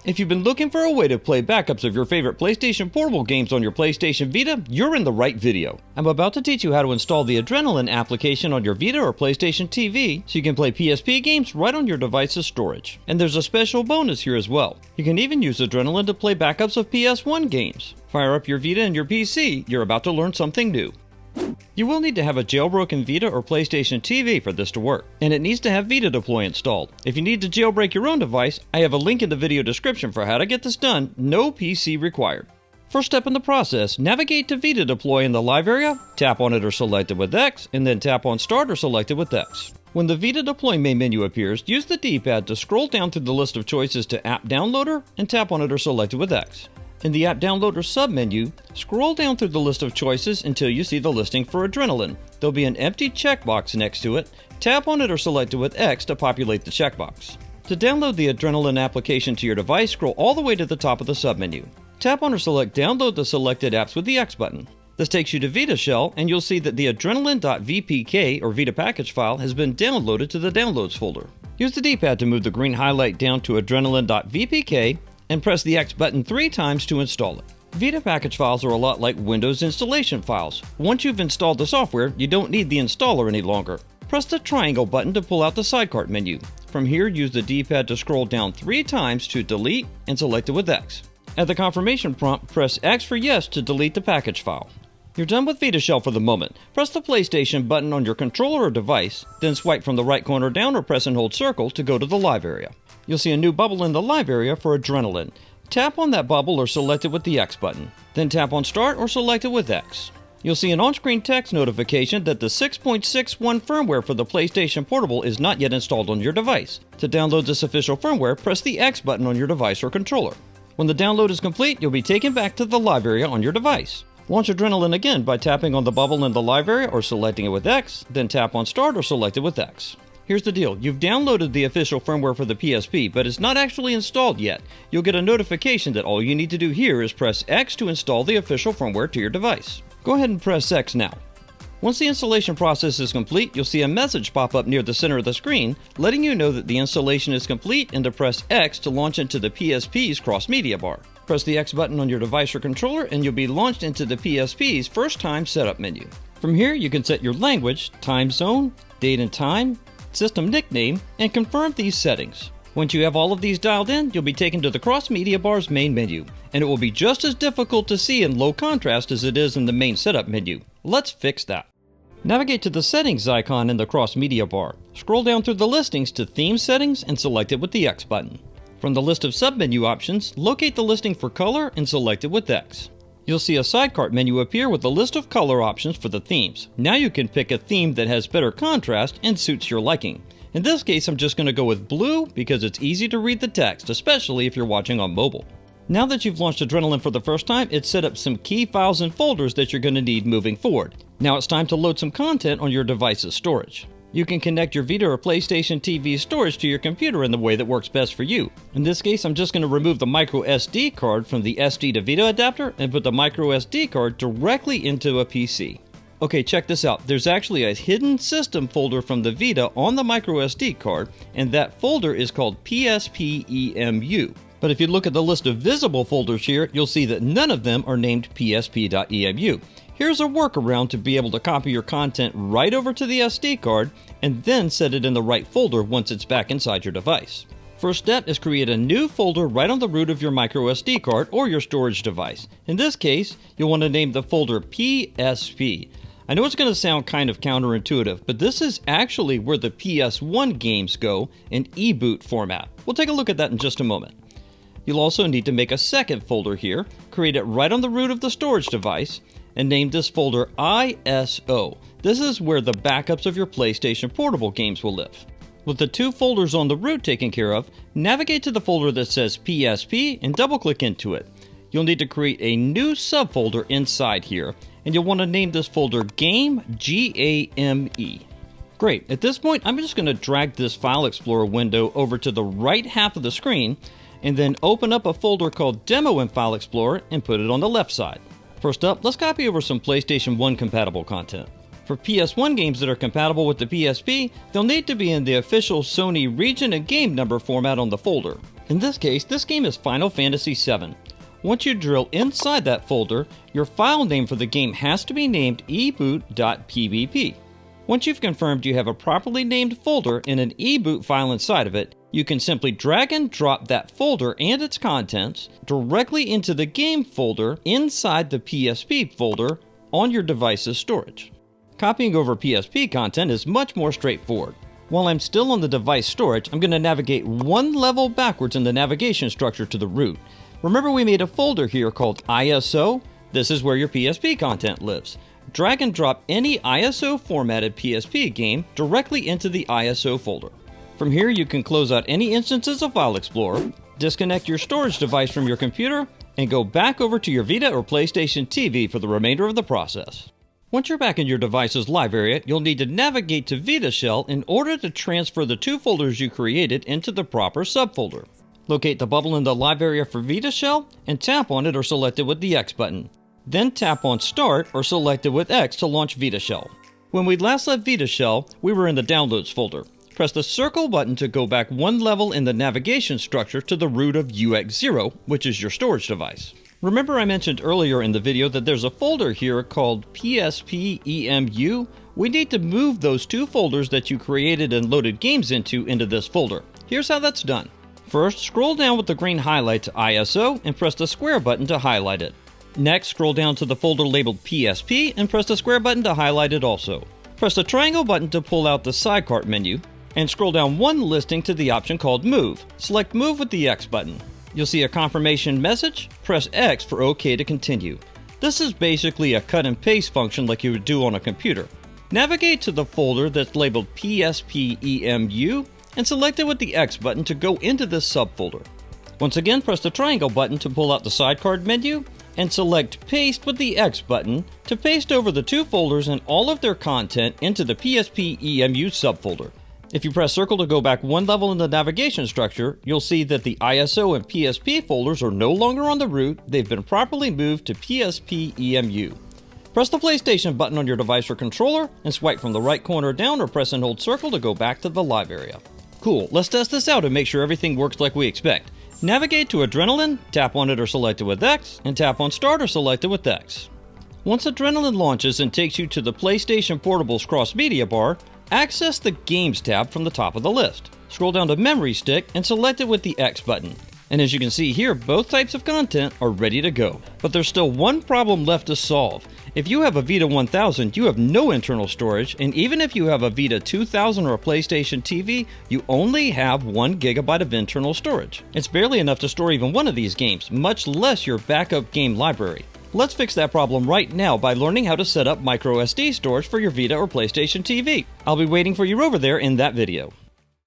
If you've been looking for a way to play backups of your favorite PlayStation Portable games on your PlayStation Vita, you're in the right video. I'm about to teach you how to install the Adrenaline application on your Vita or PlayStation TV so you can play PSP games right on your device's storage. And there's a special bonus here as well. You can even use Adrenaline to play backups of PS1 games. Fire up your Vita and your PC, you're about to learn something new. You will need to have a jailbroken Vita or PlayStation TV for this to work, and it needs to have Vita Deploy installed. If you need to jailbreak your own device, I have a link in the video description for how to get this done, no PC required. First step in the process, navigate to Vita Deploy in the Live area, tap on it or select it with X, and then tap on Start or select it with X. When the Vita Deploy main menu appears, use the D-pad to scroll down through the list of choices to App Downloader and tap on it or select it with X. In the App Downloader submenu, scroll down through the list of choices until you see the listing for Adrenaline. There'll be an empty checkbox next to it. Tap on it or select it with X to populate the checkbox. To download the Adrenaline application to your device, scroll all the way to the top of the submenu. Tap on or select Download the selected apps with the X button. This takes you to Vita Shell, and you'll see that the Adrenaline.vpk or Vita package file has been downloaded to the Downloads folder. Use the D-pad to move the green highlight down to Adrenaline.vpk and press the X button 3 times to install it. Vita package files are a lot like Windows installation files. Once you've installed the software, you don't need the installer any longer. Press the triangle button to pull out the sidecar menu. From here, use the D-pad to scroll down 3 times to delete and select it with X. At the confirmation prompt, press X for yes to delete the package file. You're done with Vita Shell for the moment. Press the PlayStation button on your controller or device, then swipe from the right corner down or press and hold circle to go to the Live area. You'll see a new bubble in the Live area for Adrenaline. Tap on that bubble or select it with the X button. Then tap on Start or select it with X. You'll see an on-screen text notification that the 6.61 firmware for the PlayStation Portable is not yet installed on your device. To download this official firmware, press the X button on your device or controller. When the download is complete, you'll be taken back to the Live area on your device. Launch Adrenaline again by tapping on the bubble in the Live area or selecting it with X, then tap on Start or select it with X. Here's the deal, you've downloaded the official firmware for the PSP, but it's not actually installed yet. You'll get a notification that all you need to do here is press X to install the official firmware to your device. Go ahead and press X now. Once the installation process is complete, you'll see a message pop up near the center of the screen, letting you know that the installation is complete and to press X to launch into the PSP's cross-media bar. Press the X button on your device or controller and you'll be launched into the PSP's first-time setup menu. From here, you can set your language, time zone, date and time, system nickname, and confirm these settings. Once you have all of these dialed in, you'll be taken to the Cross Media Bar's main menu, and it will be just as difficult to see in low contrast as it is in the main setup menu. Let's fix that. Navigate to the settings icon in the Cross Media Bar. Scroll down through the listings to Theme Settings and select it with the X button. From the list of submenu options, locate the listing for color and select it with X. You'll see a sidecar menu appear with a list of color options for the themes. Now you can pick a theme that has better contrast and suits your liking. In this case, I'm just going to go with blue because it's easy to read the text, especially if you're watching on mobile. Now that you've launched Adrenaline for the first time, it's set up some key files and folders that you're going to need moving forward. Now it's time to load some content on your device's storage. You can connect your Vita or PlayStation TV storage to your computer in the way that works best for you. In this case, I'm just going to remove the microSD card from the SD2Vita adapter and put the microSD card directly into a PC. Okay, check this out. There's actually a hidden system folder from the Vita on the microSD card, and that folder is called PSP-EMU. But if you look at the list of visible folders here, you'll see that none of them are named PSP.EMU. Here's a workaround to be able to copy your content right over to the SD card and then set it in the right folder once it's back inside your device. First step is create a new folder right on the root of your microSD card or your storage device. In this case, you'll want to name the folder PSP. I know it's going to sound kind of counterintuitive, but this is actually where the PS1 games go in eBoot format. We'll take a look at that in just a moment. You'll also need to make a second folder here, create it right on the root of the storage device, and name this folder ISO. This is where the backups of your PlayStation Portable games will live. With the 2 folders on the root taken care of, navigate to the folder that says PSP and double-click into it. You'll need to create a new subfolder inside here, and you'll want to name this folder Game, G-A-M-E. Great, at this point I'm just going to drag this File Explorer window over to the right half of the screen, and then open up a folder called Demo in File Explorer and put it on the left side. First up, let's copy over some PlayStation 1 compatible content. For PS1 games that are compatible with the PSP, they'll need to be in the official Sony region and game number format on the folder. In this case, this game is Final Fantasy VII. Once you drill inside that folder, your file name for the game has to be named eboot.pbp. Once you've confirmed you have a properly named folder and an eboot file inside of it, you can simply drag and drop that folder and its contents directly into the game folder inside the PSP folder on your device's storage. Copying over PSP content is much more straightforward. While I'm still on the device storage, I'm going to navigate one level backwards in the navigation structure to the root. Remember we made a folder here called ISO? This is where your PSP content lives. Drag and drop any ISO formatted PSP game directly into the ISO folder. From here you can close out any instances of File Explorer, disconnect your storage device from your computer, and go back over to your Vita or PlayStation TV for the remainder of the process. Once you're back in your device's live area, you'll need to navigate to Vita Shell in order to transfer the two folders you created into the proper subfolder. Locate the bubble in the live area for Vita Shell and tap on it or select it with the X button. Then tap on Start or select it with X to launch Vita Shell. When we last left Vita Shell, we were in the Downloads folder. Press the circle button to go back one level in the navigation structure to the root of 𝐘𝐕𝐄, which is your storage device. Remember I mentioned earlier in the video that there's a folder here called PSP-EMU? We need to move those two folders that you created and loaded games into this folder. Here's how that's done. First, scroll down with the green highlight to ISO and press the square button to highlight it. Next, scroll down to the folder labeled PSP and press the square button to highlight it also. Press the triangle button to pull out the sidecar menu, and scroll down one listing to the option called Move. Select Move with the X button. You'll see a confirmation message. Press X for OK to continue. This is basically a cut and paste function like you would do on a computer. Navigate to the folder that's labeled PSP-EMU and select it with the X button to go into this subfolder. Once again, press the triangle button to pull out the sidecar menu and select Paste with the X button to paste over the two folders and all of their content into the PSP-EMU subfolder. If you press circle to go back one level in the navigation structure, you'll see that the ISO and PSP folders are no longer on the root, they've been properly moved to PSP-EMU. Press the PlayStation button on your device or controller and swipe from the right corner down or press and hold circle to go back to the live area. Cool, let's test this out and make sure everything works like we expect. Navigate to Adrenaline, tap on it or select it with X, and tap on Start or select it with X. Once Adrenaline launches and takes you to the PlayStation Portable's cross-media bar, access the Games tab from the top of the list. Scroll down to Memory Stick and select it with the X button. And as you can see here, both types of content are ready to go. But there's still one problem left to solve. If you have a Vita 1000, you have no internal storage, and even if you have a Vita 2000 or a PlayStation TV, you only have 1 GB of internal storage. It's barely enough to store even one of these games, much less your backup game library. Let's fix that problem right now by learning how to set up microSD storage for your Vita or PlayStation TV. I'll be waiting for you over there in that video.